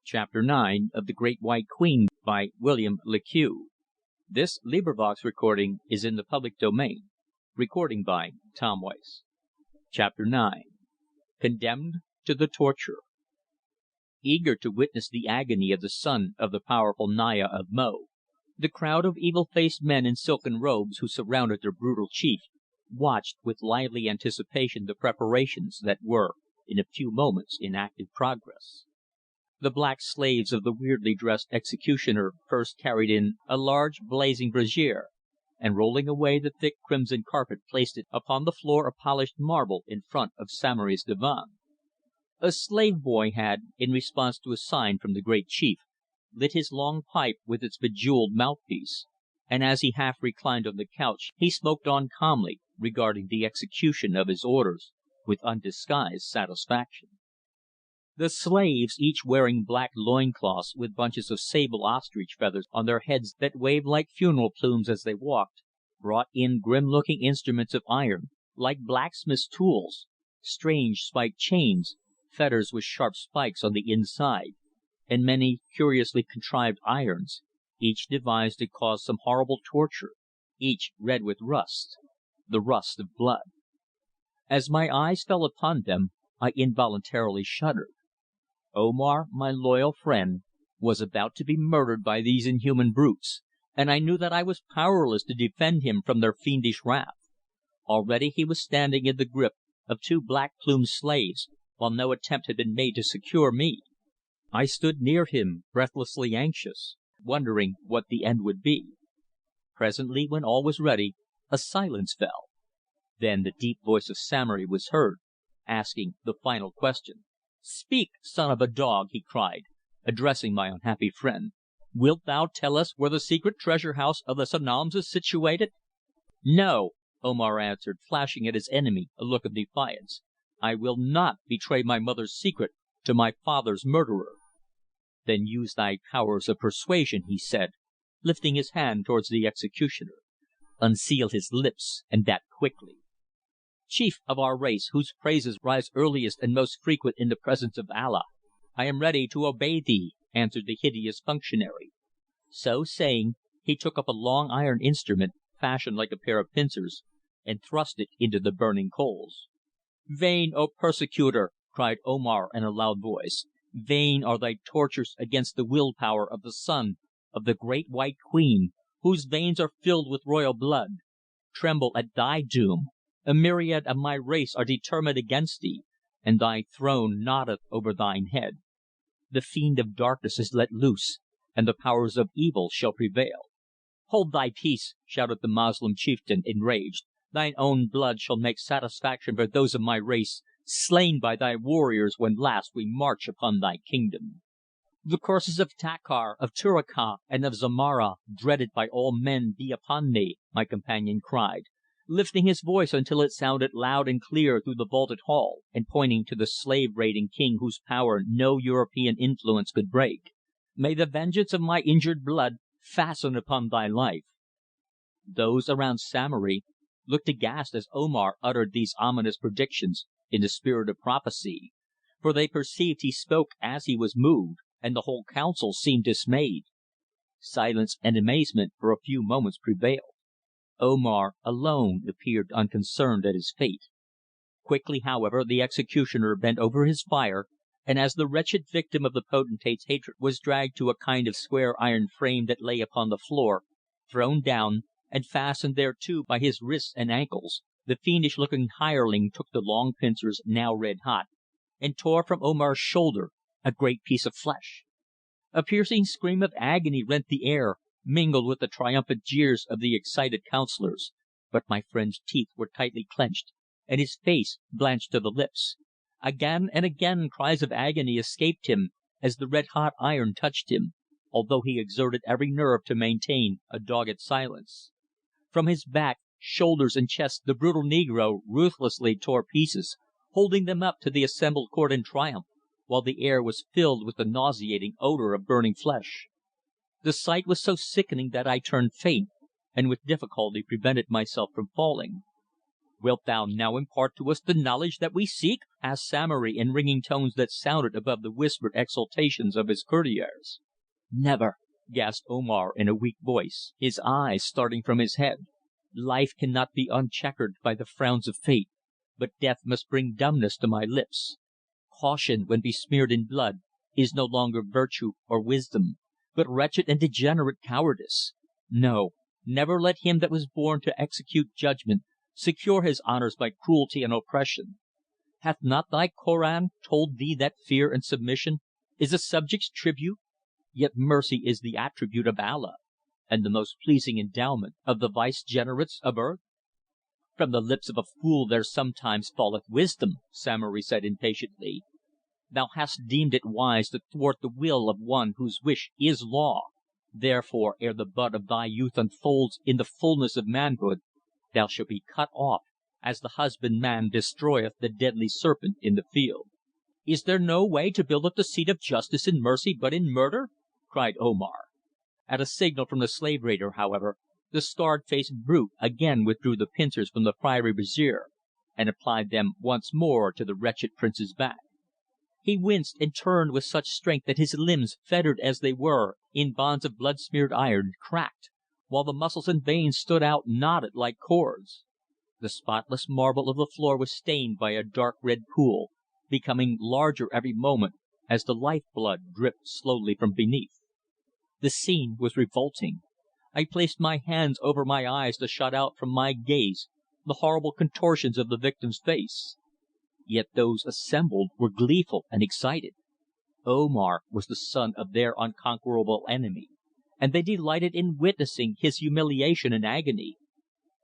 Chapter 9 of The Great White Queen by William le Queux. This recording is in the public domain. Recording by Tom Weiss. Chapter 9. Condemned to the Torture. Eager to witness the agony of the son of the powerful Naya of Mo, the crowd of evil-faced men in silken robes who surrounded their brutal chief watched with lively anticipation the preparations that were in a few moments in active progress. The black slaves of the weirdly dressed executioner first carried in a large blazing brazier, and rolling away the thick crimson carpet placed it upon the floor of polished marble in front of Samory's divan. A slave boy had, in response to a sign from the great chief, lit his long pipe with its bejewelled mouthpiece, and as he half reclined on the couch he smoked on calmly, regarding the execution of his orders with undisguised satisfaction. The slaves, each wearing black loin cloths with bunches of sable ostrich feathers on their heads that waved like funeral plumes as they walked, brought in grim-looking instruments of iron, like blacksmiths' tools, strange spiked chains, fetters with sharp spikes on the inside, and many curiously contrived irons, each devised to cause some horrible torture, each red with rust, the rust of blood. As my eyes fell upon them, I involuntarily shuddered. Omar, my loyal friend, was about to be murdered by these inhuman brutes, and I knew that I was powerless to defend him from their fiendish wrath. Already he was standing in the grip of two black-plumed slaves, while no attempt had been made to secure me. I stood near him, breathlessly anxious, wondering what the end would be. Presently, when all was ready, a silence fell. Then the deep voice of Samory was heard, asking the final question. "Speak, son of a dog," he cried, addressing my unhappy friend. "Wilt thou tell us where the secret treasure house of the Sanoms is situated?" "No," Omar answered, flashing at his enemy a look of defiance. "I will not betray my mother's secret to my father's murderer." "Then use thy powers of persuasion," he said, lifting his hand towards the executioner. "Unseal his lips, and that quickly." "Chief of our race, whose praises rise earliest and most frequent in the presence of Allah, I am ready to obey thee," answered the hideous functionary. So saying, he took up a long iron instrument, fashioned like a pair of pincers, and thrust it into the burning coals. "Vain, O persecutor!" cried Omar in a loud voice. "Vain are thy tortures against the will power of the son of the Great White Queen, whose veins are filled with royal blood. Tremble at thy doom. A myriad of my race are determined against thee, and thy throne noddeth over thine head. The fiend of darkness is let loose, and the powers of evil shall prevail." "Hold thy peace," shouted the Moslem chieftain, enraged. "Thine own blood shall make satisfaction for those of my race, slain by thy warriors when last we march upon thy kingdom." "The curses of Takkar, of Tuirakh, and of Zomara, dreaded by all men, be upon thee," my companion cried, lifting his voice until it sounded loud and clear through the vaulted hall, and pointing to the slave-raiding king whose power no European influence could break. "May the vengeance of my injured blood fasten upon thy life." Those around Samory looked aghast as Omar uttered these ominous predictions in the spirit of prophecy, for they perceived he spoke as he was moved, and the whole council seemed dismayed. Silence and amazement for a few moments prevailed. Omar alone appeared unconcerned at his fate. Quickly, however, the executioner bent over his fire, and as the wretched victim of the potentate's hatred was dragged to a kind of square iron frame that lay upon the floor, thrown down, and fastened thereto by his wrists and ankles, the fiendish-looking hireling took the long pincers, now red hot, and tore from Omar's shoulder a great piece of flesh. A piercing scream of agony rent the air, mingled with the triumphant jeers of the excited councillors, but my friend's teeth were tightly clenched, and his face blanched to the lips. Again and again cries of agony escaped him as the red-hot iron touched him, although he exerted every nerve to maintain a dogged silence. From his back, shoulders and chest the brutal negro ruthlessly tore pieces, holding them up to the assembled court in triumph, while the air was filled with the nauseating odour of burning flesh. The sight was so sickening that I turned faint, and with difficulty prevented myself from falling. "Wilt thou now impart to us the knowledge that we seek?" asked Samory in ringing tones that sounded above the whispered exultations of his courtiers. "Never," gasped Omar in a weak voice, his eyes starting from his head. "Life cannot be unchequered by the frowns of fate, but death must bring dumbness to my lips. Caution, when besmeared in blood, is no longer virtue or wisdom, but wretched and degenerate cowardice. No, never let him that was born to execute judgment secure his honours by cruelty and oppression. Hath not thy Koran told thee that fear and submission is a subject's tribute? Yet mercy is the attribute of Allah, and the most pleasing endowment of the vicegerents of earth." "From the lips of a fool there sometimes falleth wisdom," Samory said impatiently. "Thou hast deemed it wise to thwart the will of one whose wish is law, therefore ere the bud of thy youth unfolds in the fulness of manhood, thou shalt be cut off, as the husbandman destroyeth the deadly serpent in the field." "Is there no way to build up the seat of justice in mercy but in murder?" cried Omar. At a signal from the slave raider, however, the scarred faced brute again withdrew the pincers from the fiery brazier, and applied them once more to the wretched prince's back. He winced and turned with such strength that his limbs, fettered as they were in bonds of blood smeared iron, cracked, while the muscles and veins stood out knotted like cords. The spotless marble of the floor was stained by a dark red pool, becoming larger every moment as the life blood dripped slowly from beneath. The scene was revolting. I placed my hands over my eyes to shut out from my gaze the horrible contortions of the victim's face. Yet those assembled were gleeful and excited. Omar was the son of their unconquerable enemy, and they delighted in witnessing his humiliation and agony.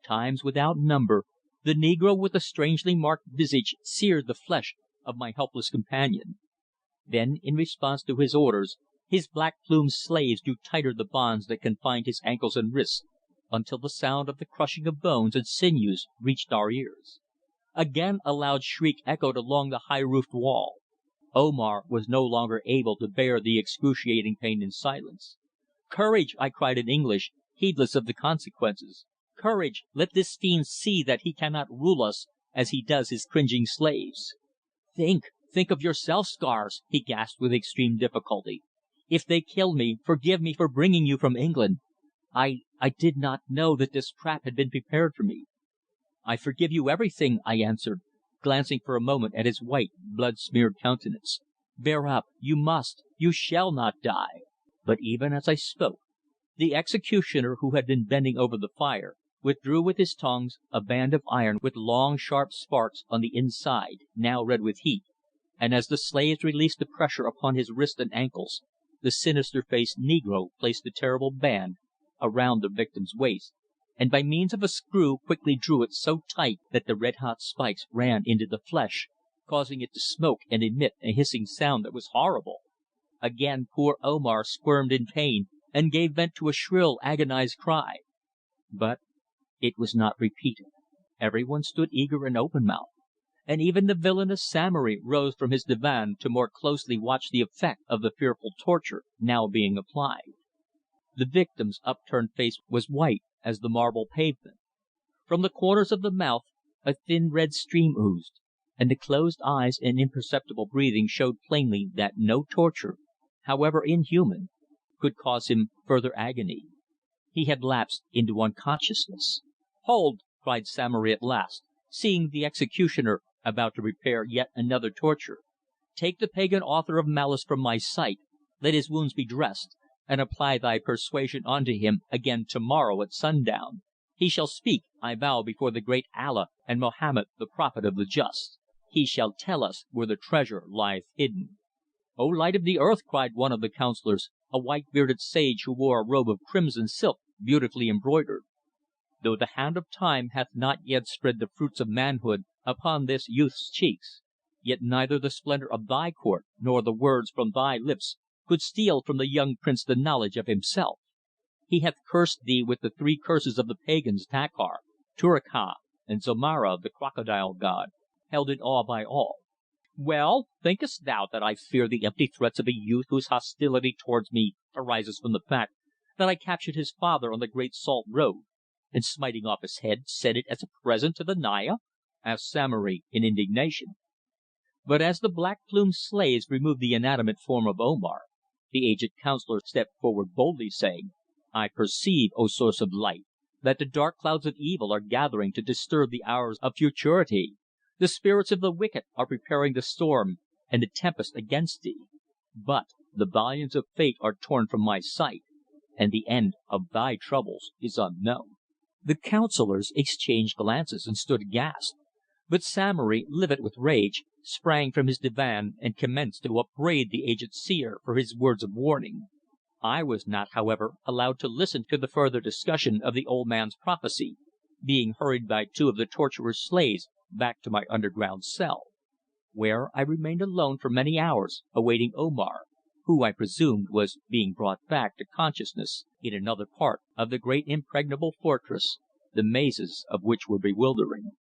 Times without number the negro with the strangely marked visage seared the flesh of my helpless companion. Then, in response to his orders, his black plumed slaves drew tighter the bonds that confined his ankles and wrists, until the sound of the crushing of bones and sinews reached our ears. Again a loud shriek echoed along the high roofed wall. Omar was no longer able to bear the excruciating pain in silence. "Courage!" I cried in English, heedless of the consequences. "Courage! Let this fiend see that he cannot rule us as he does his cringing slaves." Think of yourself, Scars," he gasped with extreme difficulty. "If they kill me, forgive me for bringing you from England. I did not know that this trap had been prepared for me." "I forgive you everything," I answered, glancing for a moment at his white, blood smeared countenance. "Bear up. You must. You shall not die." But even as I spoke, the executioner, who had been bending over the fire, withdrew with his tongs a band of iron with long sharp sparks on the inside, now red with heat, and as the slaves released the pressure upon his wrists and ankles, the sinister faced negro placed the terrible band around the victim's waist, and by means of a screw quickly drew it so tight that the red hot spikes ran into the flesh, causing it to smoke and emit a hissing sound that was horrible. Again poor Omar squirmed in pain and gave vent to a shrill, agonized cry. But it was not repeated. Everyone stood eager and open mouthed, and even the villainous Samory rose from his divan to more closely watch the effect of the fearful torture now being applied. The victim's upturned face was white as the marble pavement. From the corners of the mouth a thin red stream oozed, and the closed eyes and imperceptible breathing showed plainly that no torture, however inhuman, could cause him further agony. He had lapsed into unconsciousness. "Hold!" cried Samory at last, seeing the executioner about to prepare yet another torture. "Take the pagan author of malice from my sight, let his wounds be dressed, and apply thy persuasion unto him again to morrow at sundown. He shall speak, I vow before the great Allah and Mohammed the Prophet of the Just. He shall tell us where the treasure lieth hidden." "O Light of the Earth," cried one of the councillors, a white bearded sage who wore a robe of crimson silk beautifully embroidered, "though the hand of time hath not yet spread the fruits of manhood upon this youth's cheeks, yet neither the splendour of thy court nor the words from thy lips could steal from the young prince the knowledge of himself. He hath cursed thee with the three curses of the pagans Takkar, Turuka, and Zomara the crocodile god, held in awe by all. Well, thinkest thou that I fear the empty threats of a youth whose hostility towards me arises from the fact that I captured his father on the Great Salt Road, and smiting off his head, sent it as a present to the Naya? asked Samory in indignation. But as the black plumed slaves removed the inanimate form of Omar, the aged councillor stepped forward boldly, saying: "I perceive, O source of light, that the dark clouds of evil are gathering to disturb the hours of futurity. The spirits of the wicked are preparing the storm and the tempest against thee. But the volumes of fate are torn from my sight, and the end of thy troubles is unknown." The councillors exchanged glances and stood aghast, but Samory, livid with rage, sprang from his divan and commenced to upbraid the aged seer for his words of warning. I was not, however, allowed to listen to the further discussion of the old man's prophecy, being hurried by two of the torturer's slaves back to my underground cell, where I remained alone for many hours awaiting Omar, who, I presumed, was being brought back to consciousness in another part of the great impregnable fortress, the mazes of which were bewildering.